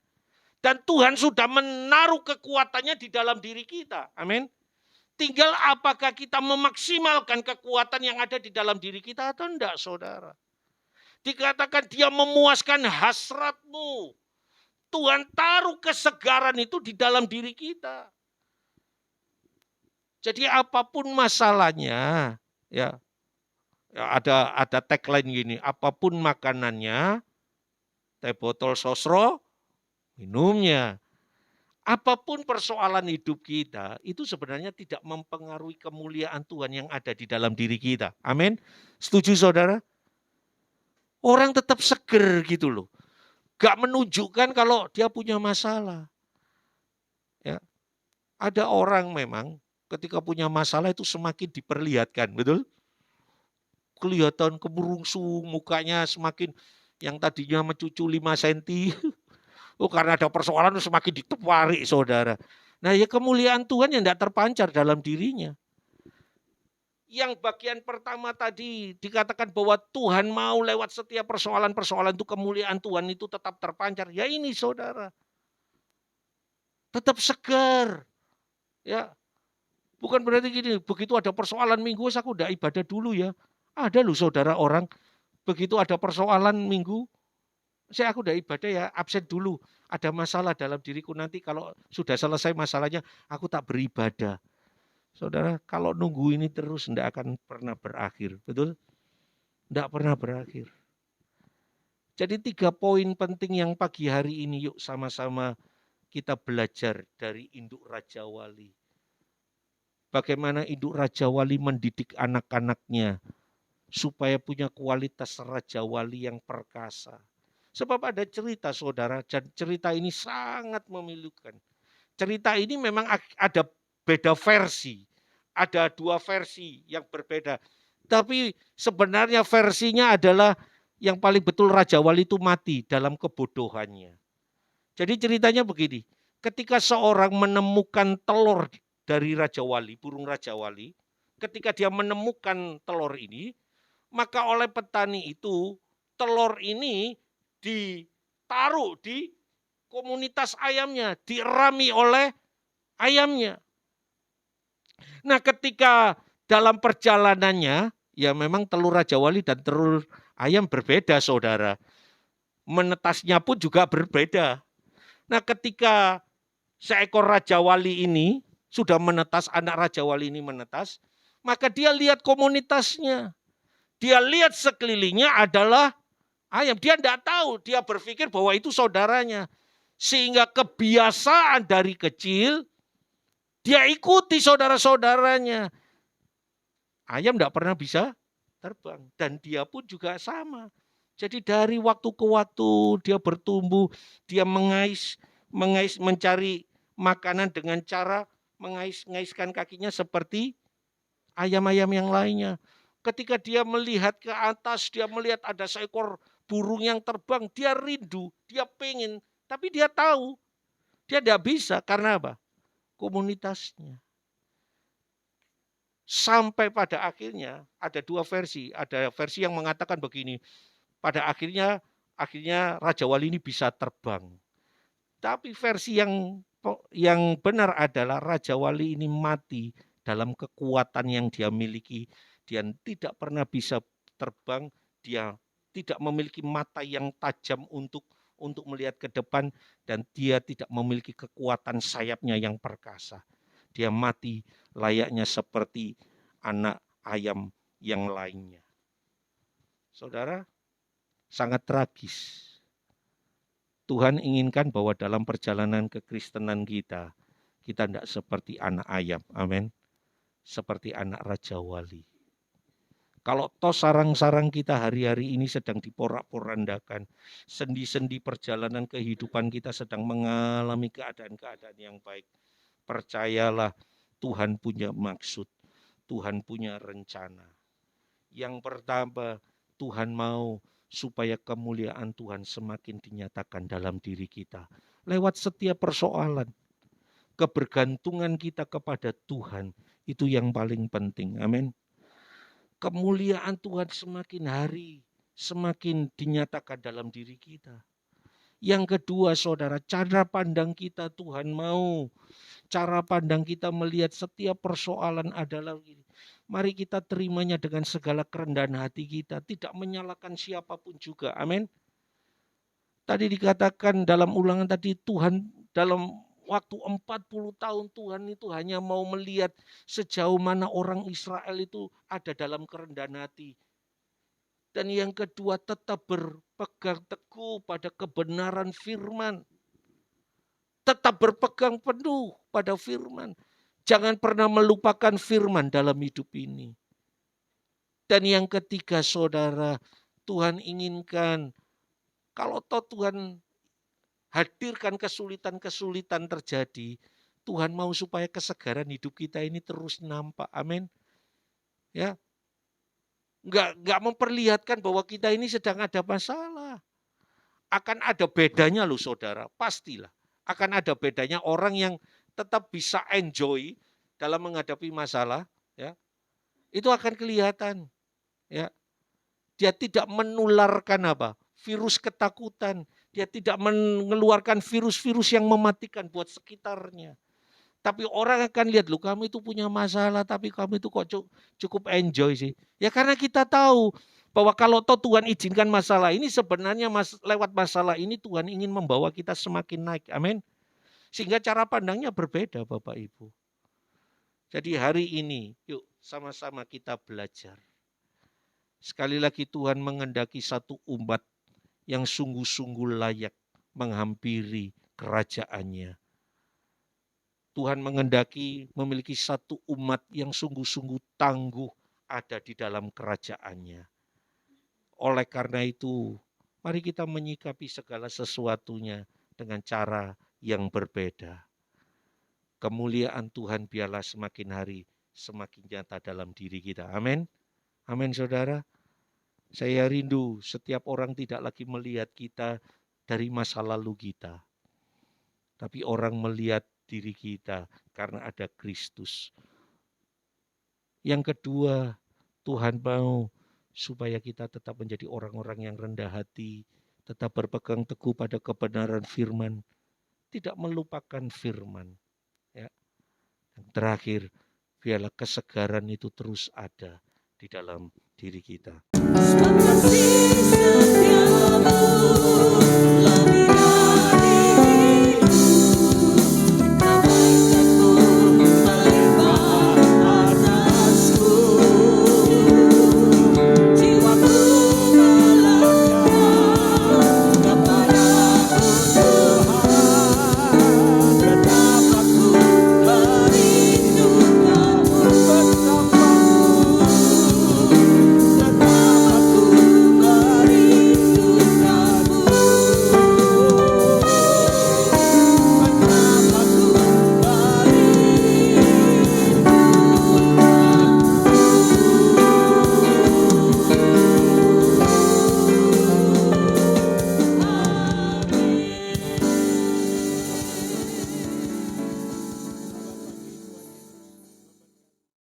Dan Tuhan sudah menaruh kekuatannya di dalam diri kita. Amin. Tinggal apakah kita memaksimalkan kekuatan yang ada di dalam diri kita atau enggak, saudara. Dikatakan dia memuaskan hasratmu. Tuhan taruh kesegaran itu di dalam diri kita. Jadi apapun masalahnya, ya ada tagline gini, apapun makanannya, teh botol sosro, minumnya. Apapun persoalan hidup kita, itu sebenarnya tidak mempengaruhi kemuliaan Tuhan yang ada di dalam diri kita. Amin. Setuju, saudara? Orang tetap seger gitu loh. Gak menunjukkan kalau dia punya masalah. Ya. Ada orang memang ketika punya masalah itu semakin diperlihatkan, betul? Kelihatan kemerungsung, mukanya semakin yang tadinya mencucu 5 cm. Oh, karena ada persoalan semakin ditepari, saudara. Nah, ya kemuliaan Tuhan yang tidak terpancar dalam dirinya. Yang bagian pertama tadi dikatakan bahwa Tuhan mau lewat setiap persoalan-persoalan itu kemuliaan Tuhan itu tetap terpancar. Ya ini, saudara. Tetap segar. Ya. Bukan berarti gini, begitu ada persoalan minggu, aku udah ibadah dulu ya. Ada loh, saudara, orang begitu ada persoalan minggu, aku udah ibadah ya, absen dulu. Ada masalah dalam diriku, nanti kalau sudah selesai masalahnya, aku tak beribadah. Saudara, kalau nunggu ini terus tidak akan pernah berakhir. Betul? Tidak pernah berakhir. Jadi 3 poin penting yang pagi hari ini yuk sama-sama kita belajar dari induk Raja Wali. Bagaimana induk Raja Wali mendidik anak-anaknya supaya punya kualitas Raja Wali yang perkasa. Sebab ada cerita saudara, dan cerita ini sangat memilukan. Cerita ini memang ada beda versi. Ada 2 versi yang berbeda. Tapi sebenarnya versinya adalah yang paling betul Raja Wali itu mati dalam kebodohannya. Jadi ceritanya begini, ketika seorang menemukan telur dari Raja Wali, burung Raja Wali, ketika dia menemukan telur ini, maka oleh petani itu telur ini ditaruh di komunitas ayamnya, dirami oleh ayamnya. Nah, ketika dalam perjalanannya, ya memang telur Raja Wali dan telur ayam berbeda, saudara. Menetasnya pun juga berbeda. Nah, ketika seekor Raja Wali ini sudah menetas, anak Raja Wali ini menetas, maka dia lihat komunitasnya. Dia lihat sekelilingnya adalah ayam. Dia tidak tahu, dia berpikir bahwa itu saudaranya. Sehingga kebiasaan dari kecil, dia ikuti saudara-saudaranya. Ayam tidak pernah bisa terbang. Dan dia pun juga sama. Jadi dari waktu ke waktu dia bertumbuh, dia mengais mencari makanan dengan cara mengais-ngaiskan kakinya seperti ayam-ayam yang lainnya. Ketika dia melihat ke atas, dia melihat ada seekor burung yang terbang, dia rindu, dia pengen, tapi dia tahu dia tidak bisa. Karena apa? Komunitasnya. Sampai pada akhirnya ada 2 versi. Ada versi yang mengatakan begini, pada akhirnya Raja Wali ini bisa terbang. Tapi versi yang benar adalah Raja Wali ini mati dalam kekuatan yang dia miliki. Dia tidak pernah bisa terbang, dia tidak memiliki mata yang tajam untuk melihat ke depan, dan dia tidak memiliki kekuatan sayapnya yang perkasa. Dia mati layaknya seperti anak ayam yang lainnya. Saudara, sangat tragis. Tuhan inginkan bahwa dalam perjalanan kekristenan kita tidak seperti anak ayam, amin. Seperti anak Raja Wali. Kalau toh sarang-sarang kita hari-hari ini sedang diporak-porandakan, sendi-sendi perjalanan kehidupan kita sedang mengalami keadaan-keadaan yang baik, percayalah Tuhan punya maksud, Tuhan punya rencana. Yang pertama, Tuhan mau supaya kemuliaan Tuhan semakin dinyatakan dalam diri kita. Lewat setiap persoalan, kebergantungan kita kepada Tuhan, itu yang paling penting. Amin. Kemuliaan Tuhan semakin hari, semakin dinyatakan dalam diri kita. Yang kedua, saudara, cara pandang kita Tuhan mau. Cara pandang kita melihat setiap persoalan adalah ini. Mari kita terimanya dengan segala kerendahan hati kita. Tidak menyalahkan siapapun juga. Amin. Tadi dikatakan dalam ulangan tadi, Tuhan dalam waktu 40 tahun Tuhan itu hanya mau melihat sejauh mana orang Israel itu ada dalam kerendahan hati. Dan yang kedua, tetap berpegang teguh pada kebenaran firman. Tetap berpegang penuh pada firman. Jangan pernah melupakan firman dalam hidup ini. Dan yang ketiga, saudara, Tuhan inginkan kalau toh Tuhan hadirkan kesulitan-kesulitan terjadi, Tuhan mau supaya kesegaran hidup kita ini terus nampak. Amin. Ya. Enggak memperlihatkan bahwa kita ini sedang ada masalah. Akan ada bedanya loh saudara, pastilah. Akan ada bedanya orang yang tetap bisa enjoy dalam menghadapi masalah, ya. Itu akan kelihatan, ya. Dia tidak menularkan apa? Virus ketakutan. Dia tidak mengeluarkan virus-virus yang mematikan buat sekitarnya. Tapi orang akan lihat, loh kamu itu punya masalah, tapi kamu itu kok cukup enjoy sih. Ya karena kita tahu bahwa kalau toh Tuhan izinkan masalah ini, sebenarnya lewat masalah ini Tuhan ingin membawa kita semakin naik. Amin. Sehingga cara pandangnya berbeda Bapak Ibu. Jadi hari ini yuk sama-sama kita belajar. Sekali lagi Tuhan mengendaki satu umat yang sungguh-sungguh layak menghampiri kerajaannya. Tuhan menghendaki memiliki satu umat yang sungguh-sungguh tangguh ada di dalam kerajaannya. Oleh karena itu, mari kita menyikapi segala sesuatunya dengan cara yang berbeda. Kemuliaan Tuhan biarlah semakin hari semakin nyata dalam diri kita. Amin. Amin, saudara. Saya rindu setiap orang tidak lagi melihat kita dari masa lalu kita, tapi orang melihat diri kita karena ada Kristus. Yang kedua, Tuhan mau supaya kita tetap menjadi orang-orang yang rendah hati, tetap berpegang teguh pada kebenaran firman, tidak melupakan firman. Ya. Dan terakhir, biarlah kesegaran itu terus ada di dalam diri kita.